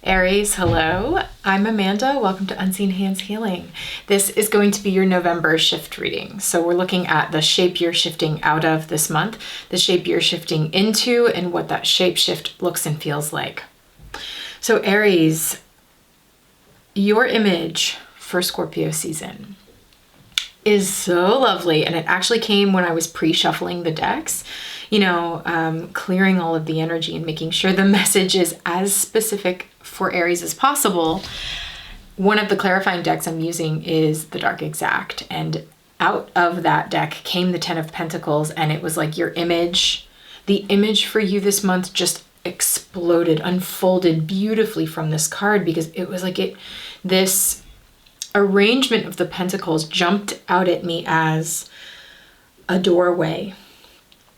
Aries, hello. I'm Amanda. Welcome to Unseen Hands Healing. This is going to be your November shift reading. So we're looking at the shape you're shifting out of this month, the shape you're shifting into, and what that shape shift looks and feels like. So Aries, your image for Scorpio season is so lovely, and it actually came when I was pre-shuffling the decks, clearing all of the energy and making sure the message is as specific for Aries as possible. One of the clarifying decks I'm using is the Dark Exact, and out of that deck came the Ten of Pentacles, and it was like your image, the image for you this month just exploded, unfolded beautifully from this card, because it was like this arrangement of the pentacles jumped out at me as a doorway,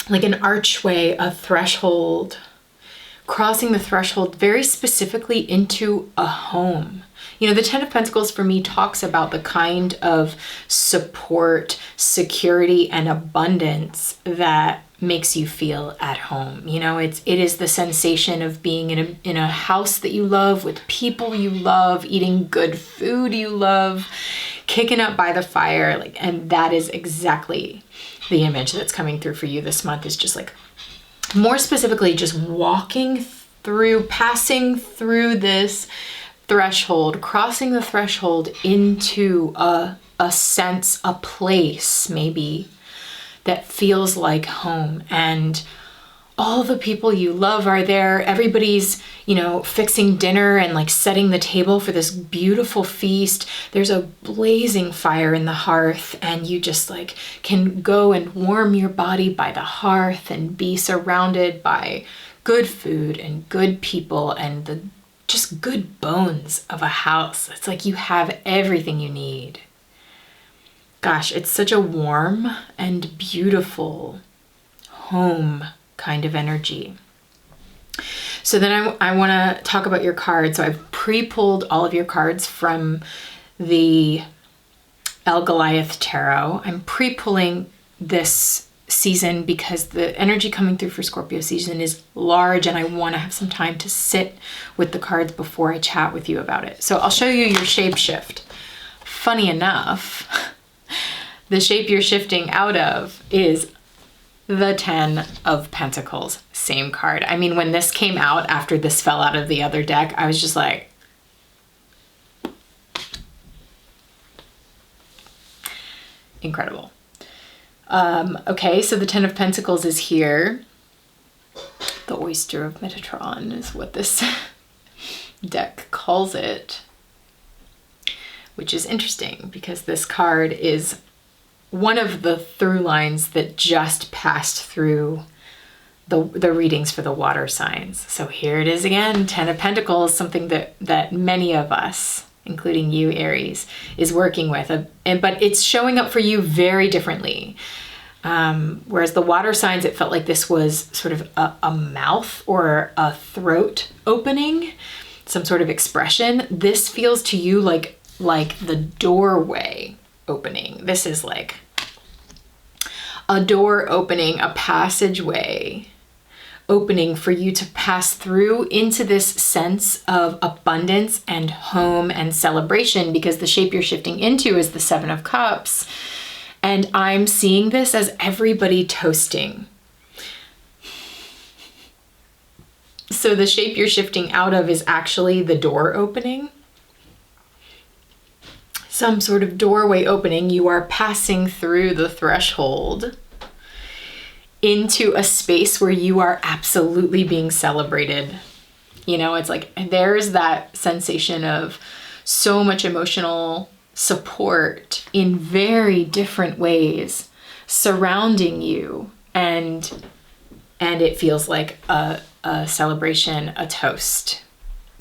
like an archway, a threshold, crossing the threshold very specifically into a home. The Ten of Pentacles for me talks about the kind of support, security, and abundance that makes you feel at home. It is the sensation of being in a house that you love, with people you love, eating good food you love, kicking up by the fire, and that is exactly the image that's coming through for you this month. Is just like, more specifically, just walking through, passing through this threshold, crossing the threshold into a sense, a place maybe that feels like home, and all the people you love are there. Everybody's, fixing dinner and setting the table for this beautiful feast. There's a blazing fire in the hearth, and you just can go and warm your body by the hearth and be surrounded by good food and good people and the just good bones of a house. It's like you have everything you need. Gosh, it's such a warm and beautiful home kind of energy. So then I want to talk about your cards. So I've pre-pulled all of your cards from the El Goliath Tarot. I'm pre-pulling this season because the energy coming through for Scorpio season is large, and I want to have some time to sit with the cards before I chat with you about it. So I'll show you your shape shift. Funny enough, the shape you're shifting out of is the Ten of Pentacles, same card. I mean, when this came out after this fell out of the other deck, I was just like, incredible. Okay, so the Ten of Pentacles is here. The Oyster of Metatron is what this deck calls it, which is interesting because this card is one of the through lines that just passed through the readings for the water signs. So here it is again, Ten of Pentacles, something that many of us, including you, Aries, is working with. But it's showing up for you very differently. Whereas the water signs, it felt like this was sort of a mouth or a throat opening, some sort of expression. This feels to you like the doorway opening. This is like a door opening, a passageway opening for you to pass through into this sense of abundance and home and celebration, because the shape you're shifting into is the Seven of Cups. And I'm seeing this as everybody toasting. So the shape you're shifting out of is actually the door opening. Some sort of doorway opening. You are passing through the threshold into a space where you are absolutely being celebrated. It's like there's that sensation of so much emotional support in very different ways surrounding you, and it feels like a celebration, a toast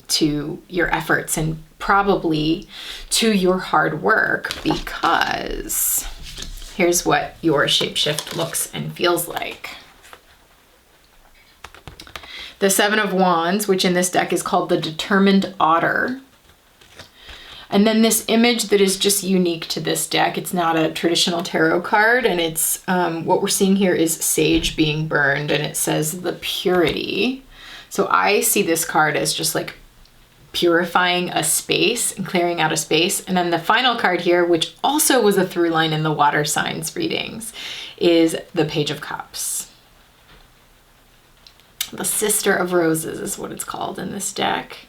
to your efforts and probably to your hard work, because here's what your shapeshift looks and feels like. The Seven of Wands, which in this deck is called the Determined Otter. And then this image that is just unique to this deck. It's not a traditional tarot card, and it's what we're seeing here is sage being burned, and it says the purity. So I see this card as just like purifying a space and clearing out a space. And then the final card here, which also was a through line in the water signs readings, is the Page of Cups. The Sister of Roses is what it's called in this deck.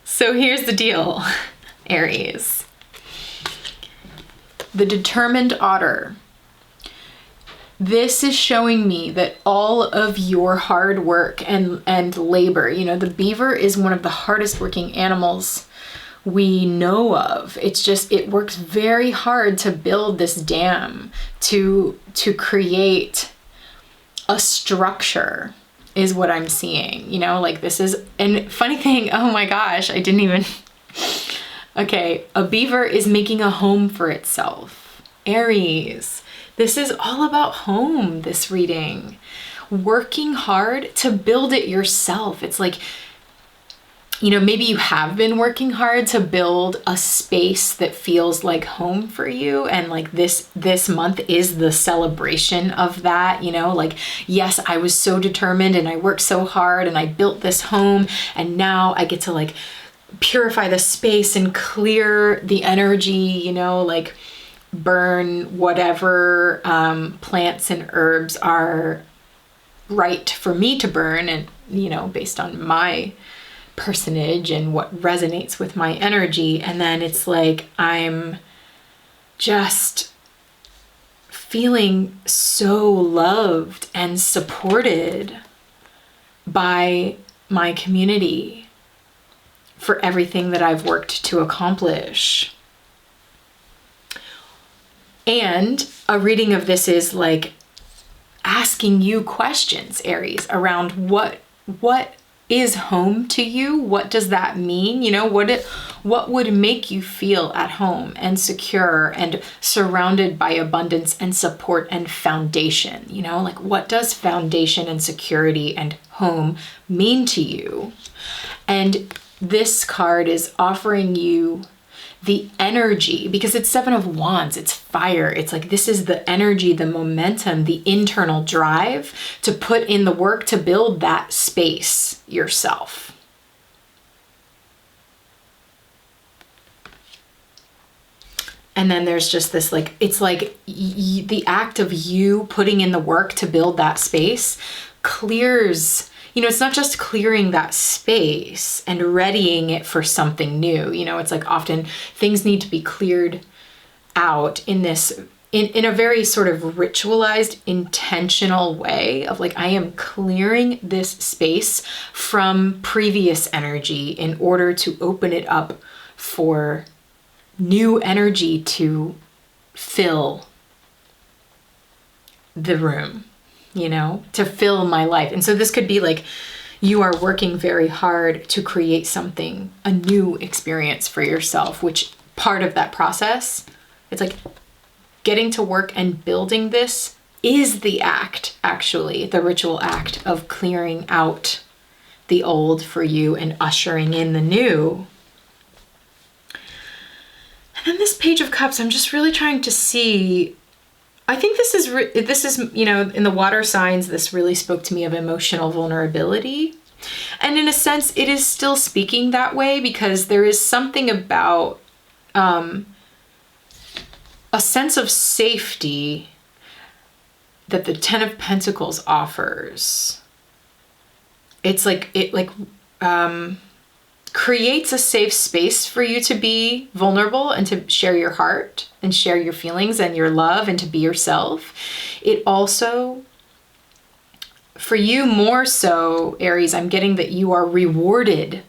So here's the deal, Aries. The Determined Otter. This is showing me that all of your hard work and labor, you know, the beaver is one of the hardest working animals we know of. It's just, it works very hard to build this dam, to create a structure, is what I'm seeing, you know, like this is, and funny thing, oh my gosh, I didn't even, okay, a beaver is making a home for itself. Aries, this is all about home, this reading. Working hard to build it yourself. It's like, you know, maybe you have been working hard to build a space that feels like home for you. And like this month is the celebration of that, you know, like, yes, I was so determined and I worked so hard and I built this home, and now I get to like purify the space and clear the energy, you know, like burn whatever plants and herbs are right for me to burn, and, you know, based on my personage and what resonates with my energy. And then it's like I'm just feeling so loved and supported by my community for everything that I've worked to accomplish. And a reading of this is like asking you questions, Aries, around what is home to you? What does that mean? You know, what would make you feel at home and secure and surrounded by abundance and support and foundation? You know, like what does foundation and security and home mean to you? And this card is offering you the energy, because it's Seven of Wands, it's fire. It's like, this is the energy, the momentum, the internal drive to put in the work to build that space yourself. And then there's just this, like, it's like the act of you putting in the work to build that space clears, you know, it's not just clearing that space and readying it for something new. You know, it's like often things need to be cleared out in this, in a very sort of ritualized, intentional way of like, I am clearing this space from previous energy in order to open it up for new energy to fill the room, you know, to fill my life. And so this could be like, you are working very hard to create something, a new experience for yourself, which part of that process, it's like getting to work and building this is the act, actually, the ritual act of clearing out the old for you and ushering in the new. And then this Page of Cups, I'm just really trying to see, I think this is, you know, in the water signs, this really spoke to me of emotional vulnerability. And in a sense, it is still speaking that way, because there is something about a sense of safety that the Ten of Pentacles offers. It's like, it creates a safe space for you to be vulnerable and to share your heart and share your feelings and your love and to be yourself. It also, for you more so, Aries, I'm getting that you are rewarded.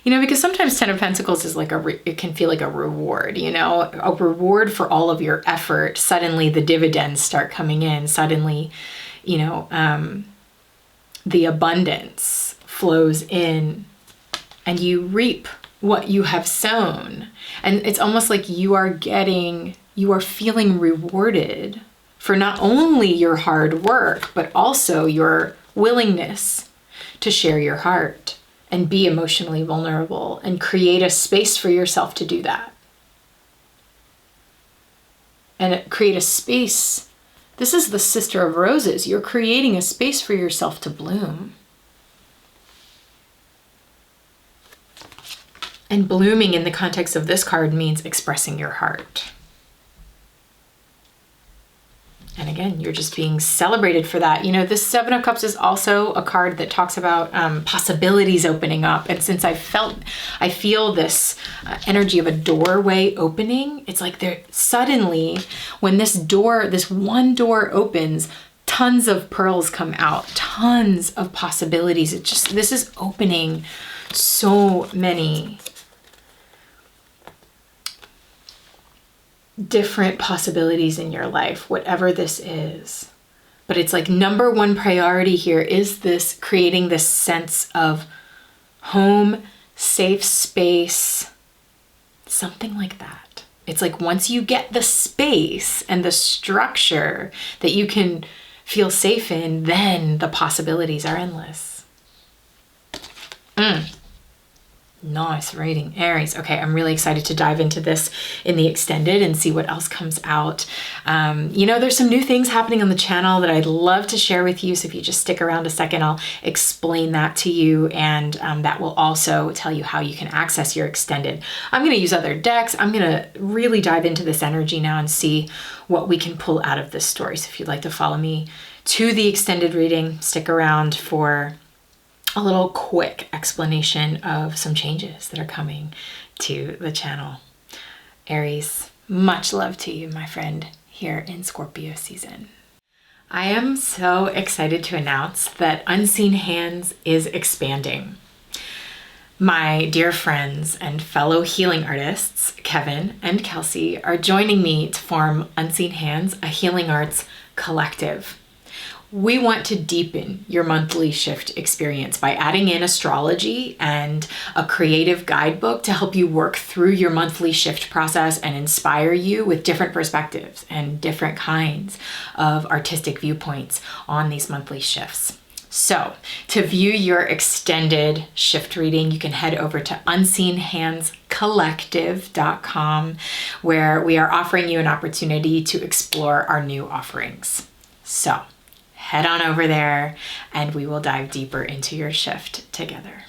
You know, because sometimes Ten of Pentacles is like it can feel like a reward, you know, a reward for all of your effort. Suddenly the dividends start coming in. Suddenly, you know, the abundance flows in and you reap what you have sown. And it's almost like you are feeling rewarded for not only your hard work, but also your willingness to share your heart and be emotionally vulnerable and create a space for yourself to do that. And create a space. This is the Sister of Roses. You're creating a space for yourself to bloom. And blooming in the context of this card means expressing your heart. And again, you're just being celebrated for that. This Seven of Cups is also a card that talks about possibilities opening up. And since I feel this energy of a doorway opening, it's like there suddenly, when this one door opens, tons of pearls come out, tons of possibilities. This is opening so many different possibilities in your life, whatever this is. But it's like number one priority here is this creating this sense of home, safe space, something like that. It's like once you get the space and the structure that you can feel safe in, then the possibilities are endless. Nice reading, Aries. Okay, I'm really excited to dive into this in the extended and see what else comes out. There's some new things happening on the channel that I'd love to share with you. So if you just stick around a second, I'll explain that to you. And that will also tell you how you can access your extended. I'm going to use other decks. I'm going to really dive into this energy now and see what we can pull out of this story. So if you'd like to follow me to the extended reading, stick around for a little quick explanation of some changes that are coming to the channel. Aries, much love to you, my friend, here in Scorpio season. I am so excited to announce that Unseen Hands is expanding. My dear friends and fellow healing artists, Kevin and Kelsey, are joining me to form Unseen Hands, a healing arts collective. We want to deepen your monthly shift experience by adding in astrology and a creative guidebook to help you work through your monthly shift process and inspire you with different perspectives and different kinds of artistic viewpoints on these monthly shifts. So to view your extended shift reading, you can head over to unseenhandscollective.com, where we are offering you an opportunity to explore our new offerings. So head on over there and we will dive deeper into your shift together.